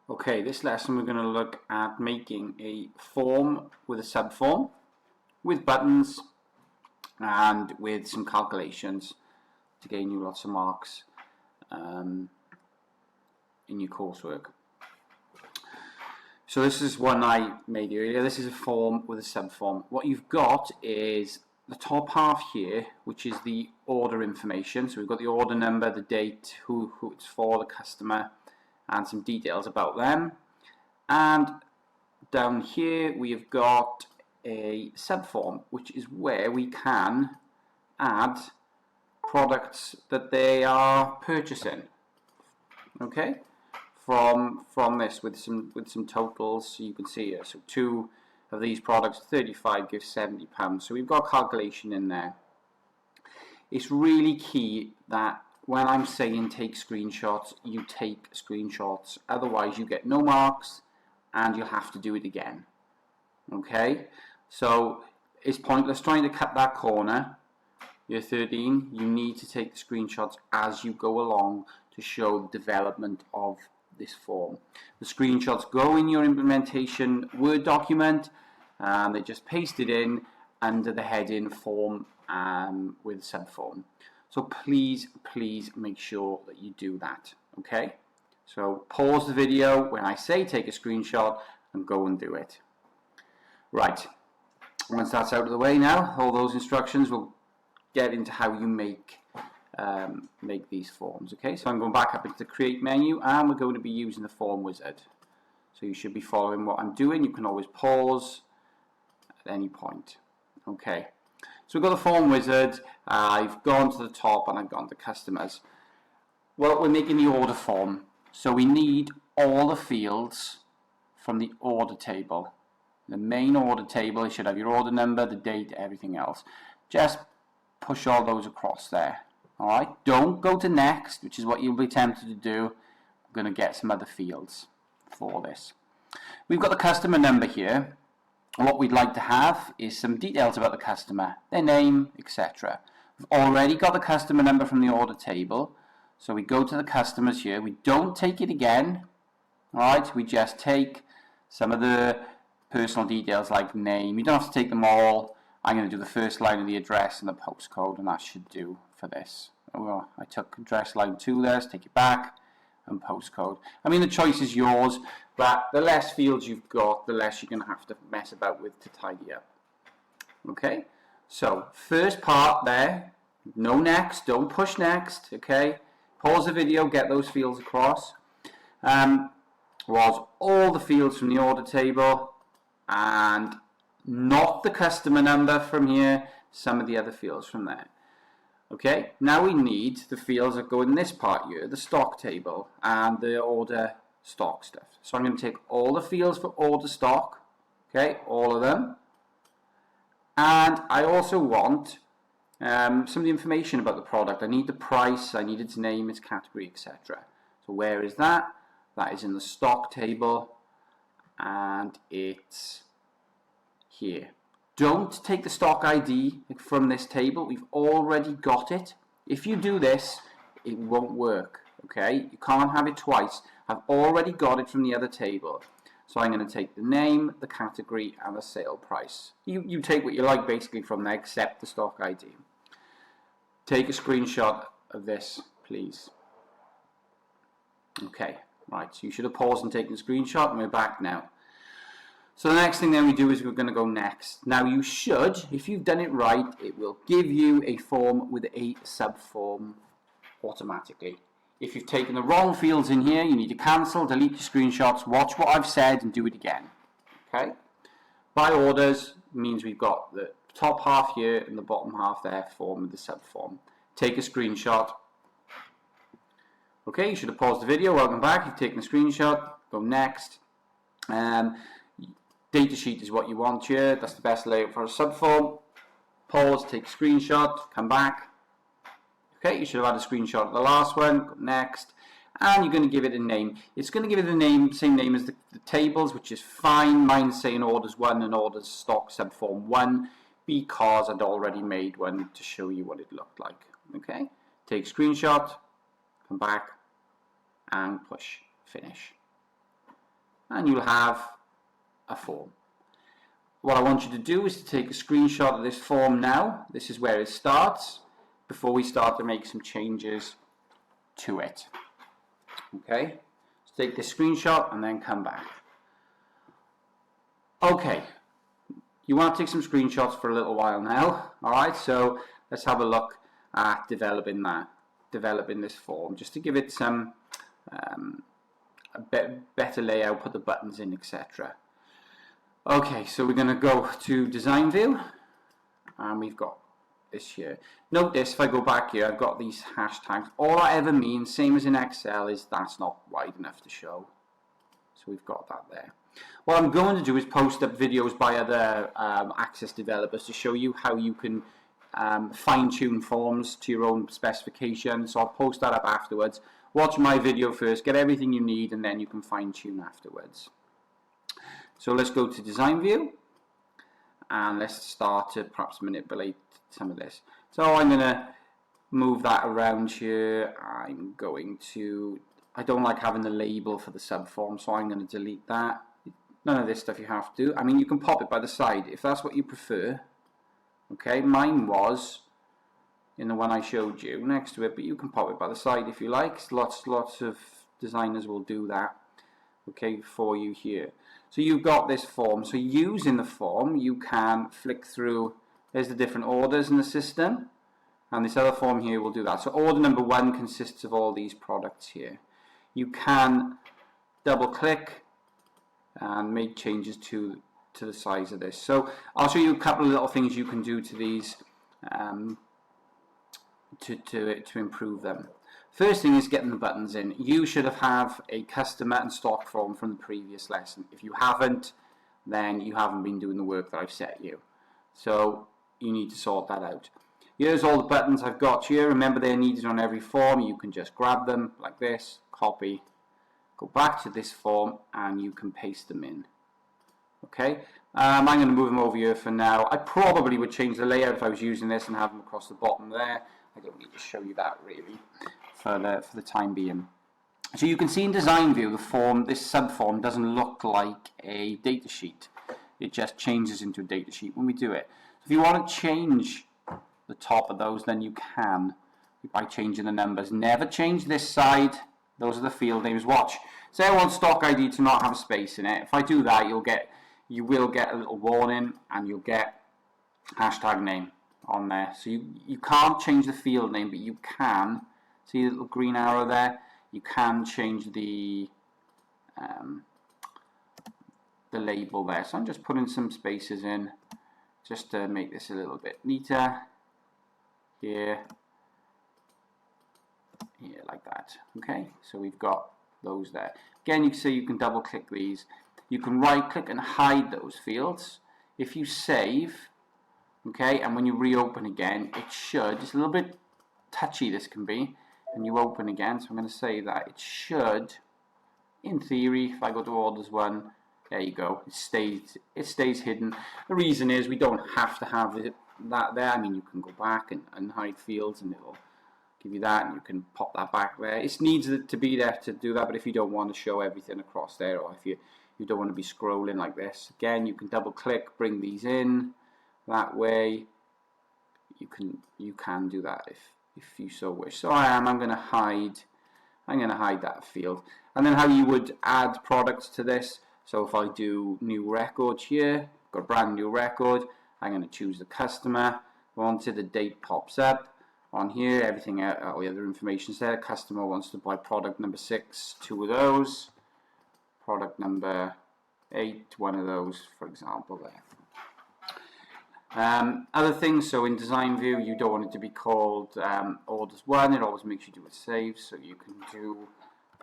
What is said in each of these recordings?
Okay, this lesson we're going to look at making a form with a subform, with buttons and with some calculations to gain you lots of marks in your coursework. So this is one I made earlier. This is a form with a subform. What you've got is the top half here, which is the order information. So we've got the order number, the date, who it's for, the customer, and some details about them. And down here we have got a subform, which is where we can add products that they are purchasing. Okay, from this with some totals. So you can see here. So 2 of these products, 35 gives £70. So we've got a calculation in there. It's really key that when I'm saying take screenshots, you take screenshots. Otherwise you get no marks and you'll have to do it again. Okay, so it's pointless trying to cut that corner. Year 13, you need to take the screenshots as you go along to show the development of this form. The screenshots go in your implementation Word document and they just paste it in under the heading form with subform. So please make sure that you do that. Okay, so pause the video when I say take a screenshot and go and do it. Right, once that's out of the way now, all those instructions will get into how you make these forms. Okay, so I'm going back up into the create menu and we're going to be using the form wizard. So you should be following what I'm doing. You can always pause at any point. Okay, so we've got the form wizard. I've gone to the top and I've gone to customers. Well, we're making the order form, so we need all the fields from the order table. The main order table, you should have your order number, the date, everything else. Just push all those across there. Alright, don't go to next, which is what you'll be tempted to do. I'm going to get some other fields for this. We've got the customer number here. What we'd like to have is some details about the customer, their name, etc. We've already got the customer number from the order table, so we go to the customers here. We don't take it again. Alright, we just take some of the personal details like name. You don't have to take them all. I'm going to do the first line of the address and the postcode, and that should do for this. Well, I took address line 2 there, so take it back, and postcode. I mean, the choice is yours, but the less fields you've got, the less you're going to have to mess about with to tidy up. Okay, so first part there, no next, don't push next. Okay, pause the video, get those fields across. Was all the fields from the order table, and not the customer number from here, some of the other fields from there. Okay, now we need the fields that go in this part here, the stock table and the order stock stuff. So I'm going to take all the fields for order stock, okay, all of them, and I also want some of the information about the product. I need the price, I need its name, its category, etc. So where is that? That is in the stock table and it's here. Don't take the stock ID from this table. We've already got it. If you do this, it won't work. Okay, you can't have it twice. I've already got it from the other table. So I'm going to take the name, the category, and the sale price. You take what you like basically from there, except the stock ID. Take a screenshot of this, please. Okay, right. So you should have paused and taken a screenshot, and we're back now. So the next thing then we do is we're going to go next. Now you should, if you've done it right, it will give you a form with a subform automatically. If you've taken the wrong fields in here, you need to cancel, delete your screenshots, watch what I've said and do it again. Okay? By orders means we've got the top half here and the bottom half there form with the subform. Take a screenshot. Okay, you should have paused the video. Welcome back. You've taken a screenshot. Go next. Data sheet is what you want here. That's the best layout for a subform. Pause, take a screenshot, come back. Okay, you should have had a screenshot of the last one. Go next. And you're going to give it a name. It's going to give it a name, same name as the tables, which is fine. Mine's saying orders 1 and orders stock subform 1 because I'd already made one to show you what it looked like. Okay, take a screenshot, come back, and push finish. and you'll have a form. What I want you to do is to take a screenshot of this form now. This is where it starts, before we start to make some changes to it. Okay, so take this screenshot and then come back. Okay, you want to take some screenshots for a little while now. Alright, so let's have a look at developing this form, just to give it some a better layout, put the buttons in, etc. Okay, so we're going to go to design view, and we've got this here. Notice if I go back here, I've got these hashtags. All that ever means, same as in Excel, is that's not wide enough to show. So we've got that there. What I'm going to do is post up videos by other Access developers to show you how you can fine-tune forms to your own specification. So I'll post that up afterwards. Watch my video first, get everything you need, and then you can fine-tune afterwards. So let's go to design view, and let's start to perhaps manipulate some of this. So I'm going to move that around here. I don't like having the label for the subform, so I'm going to delete that. None of this stuff you have to. I mean, you can pop it by the side if that's what you prefer. Okay, mine was in the one I showed you next to it, but you can pop it by the side if you like. Lots of designers will do that, okay, for you here. So you've got this form. So using the form, you can flick through. There's the different orders in the system, and this other form here will do that. So order number 1 consists of all these products here. You can double click and make changes to the size of this. So I'll show you a couple of little things you can do to these to improve them. First thing is getting the buttons in. You should have a customer and stock form from the previous lesson. If you haven't, then you haven't been doing the work that I've set you. So you need to sort that out. Here's all the buttons I've got here. Remember, they're needed on every form. You can just grab them like this, copy, go back to this form, and you can paste them in. Okay, I'm going to move them over here for now. I probably would change the layout if I was using this and have them across the bottom there. I don't need to show you that really for the time being. So you can see in design view, the form, this subform doesn't look like a data sheet. It just changes into a data sheet when we do it. So if you want to change the top of those, then you can by changing the numbers. Never change this side. Those are the field names. Watch. Say I want stock ID to not have a space in it. If I do that, you will get a little warning, and you'll get hashtag name on there. So you can't change the field name, but you can. See the little green arrow there? You can change the label there. So I'm just putting some spaces in just to make this a little bit neater. Here, like that. Okay, so we've got those there. Again, you can see you can double click these. You can right click and hide those fields. If you save, okay, and when you reopen again, it should, it's a little bit touchy this can be, and you open again, so I'm going to say that it should, in theory, if I go to orders 1, there you go, it stays hidden. The reason is we don't have to have that there. I mean, you can go back and hide fields, and it'll give you that, and you can pop that back there. It needs to be there to do that, but if you don't want to show everything across there, or if you don't want to be scrolling like this, again, you can double click, bring these in that way. You can do that if you so wish. So I'm going to hide that field. And then how you would add products to this. So if I do new record here, got a brand new record, I'm going to choose the customer. Wanted, the date pops up on here, everything, all the other information is there. Customer wants to buy product number 6, 2 of those. Product number 8, 1 of those, for example, there. Other things, so in design view, you don't want it to be called orders 1. It always makes you do a save, so you can do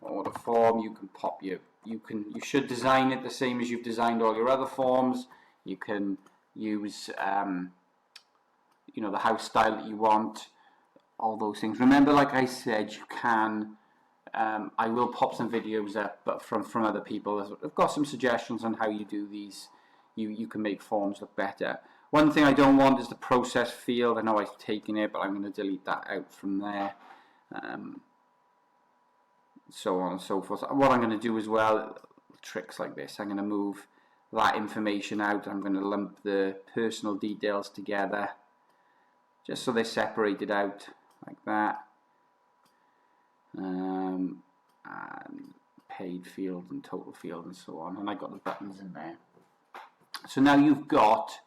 order form. You can pop you should design it the same as you've designed all your other forms. You can use the house style that you want, all those things. Remember, like I said, you can I will pop some videos up, but from other people. I've got some suggestions on how you do these. You can make forms look better. One thing I don't want is the process field. I know I've taken it, but I'm going to delete that out from there. So on and so forth. What I'm going to do as well, tricks like this. I'm going to move that information out. I'm going to lump the personal details together just so they're separated out like that. And paid field and total field and so on, and I got the buttons in there. So now you've got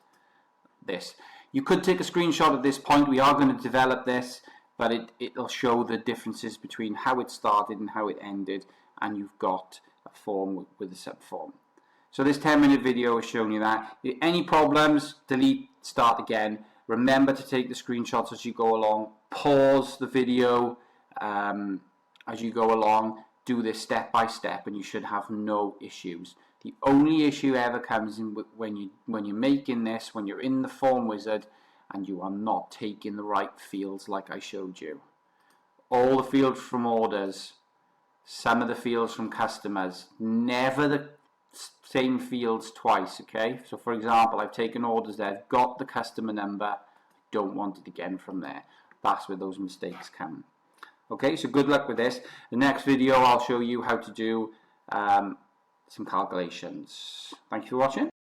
this. You could take a screenshot at this point. We are going to develop this, but it'll show the differences between how it started and how it ended, and you've got a form with a subform. So this 10-minute video has shown you that. Any problems, delete, start again. Remember to take the screenshots as you go along. Pause the video as you go along. Do this step by step and you should have no issues. The only issue ever comes in when you're making this, when you're in the form wizard and you are not taking the right fields like I showed you. All the fields from orders, some of the fields from customers, never the same fields twice, okay? So for example, I've taken orders there, I've got the customer number, don't want it again from there. That's where those mistakes come. Okay, so good luck with this. The next video I'll show you how to do some calculations. Thank you for watching.